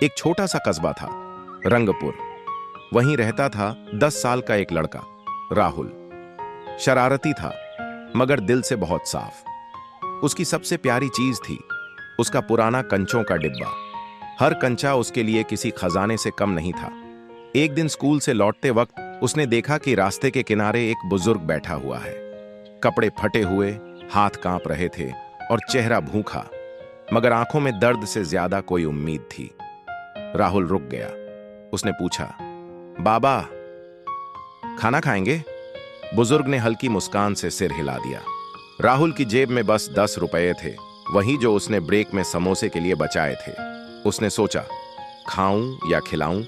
एक छोटा सा कस्बा था, रंगपुर। वहीं रहता था 10 साल का एक लड़का, राहुल। शरारती था, मगर दिल से बहुत साफ। उसकी सबसे प्यारी चीज थी उसका पुराना कंचों का डिब्बा। हर कंचा उसके लिए किसी खजाने से कम नहीं था। एक दिन स्कूल से लौटते वक्त उसने देखा कि रास्ते के किनारे एक बुजुर्ग बैठा हुआ है। कपड़े फटे हुए, हाथ कांप रहे थे और चेहरा भूखा, मगर आंखों में दर्द से ज्यादा कोई उम्मीद थी। राहुल रुक गया। उसने पूछा, बाबा, खाना खाएंगे? बुजुर्ग ने हल्की मुस्कान से सिर हिला दिया। राहुल की जेब में बस 10 रुपए थे, वही जो उसने ब्रेक में समोसे के लिए बचाए थे। उसने सोचा, खाऊं या खिलाऊं?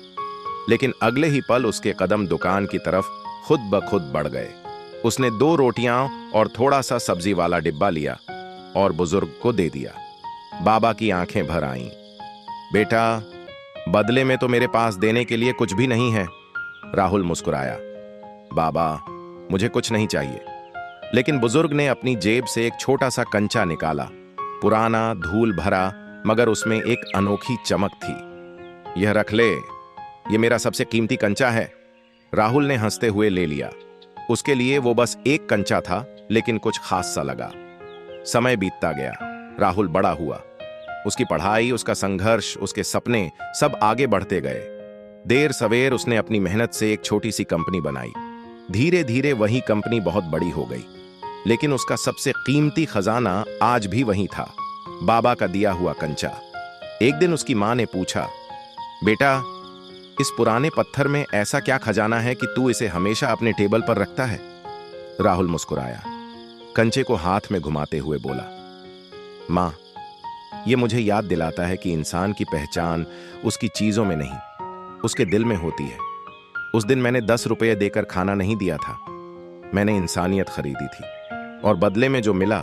लेकिन अगले ही पल उसके कदम दुकान की तरफ खुद ब खुद बढ़ गए। उसने 2 रोटियां और थोड़ा सा सब्जी वाला डिब्बा लिया और बुजुर्ग को दे दिया। बाबा की आंखें भर आईं। बेटा, बदले में तो मेरे पास देने के लिए कुछ भी नहीं है। राहुल मुस्कुराया। बाबा, मुझे कुछ नहीं चाहिए। लेकिन बुजुर्ग ने अपनी जेब से एक छोटा सा कंचा निकाला, पुराना, धूल भरा, मगर उसमें एक अनोखी चमक थी। यह रख ले, यह मेरा सबसे कीमती कंचा है। राहुल ने हंसते हुए ले लिया। उसके लिए वो बस एक कंचा था, लेकिन कुछ खास सा लगा। समय बीतता गया, राहुल बड़ा हुआ। उसकी पढ़ाई, उसका संघर्ष, उसके सपने सब आगे बढ़ते गए। देर सवेर उसने अपनी मेहनत से एक छोटी सी कंपनी बनाई। धीरे धीरे वही कंपनी बहुत बड़ी हो गई, लेकिन उसका सबसे कीमती खजाना आज भी वही था, बाबा का दिया हुआ कंचा। एक दिन उसकी मां ने पूछा, बेटा, इस पुराने पत्थर में ऐसा क्या खजाना है कि तू इसे हमेशा अपने टेबल पर रखता है? राहुल मुस्कुराया, कंचे को हाथ में घुमाते हुए बोला, मां, यह मुझे याद दिलाता है कि इंसान की पहचान उसकी चीजों में नहीं, उसके दिल में होती है। उस दिन मैंने 10 रुपये देकर खाना नहीं दिया था, मैंने इंसानियत खरीदी थी, और बदले में जो मिला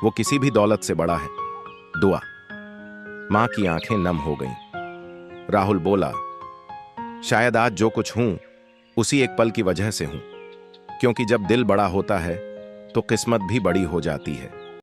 वो किसी भी दौलत से बड़ा है, दुआ। मां की आंखें नम हो गईं। राहुल बोला, शायद आज जो कुछ हूं उसी एक पल की वजह से हूं, क्योंकि जब दिल बड़ा होता है तो किस्मत भी बड़ी हो जाती है।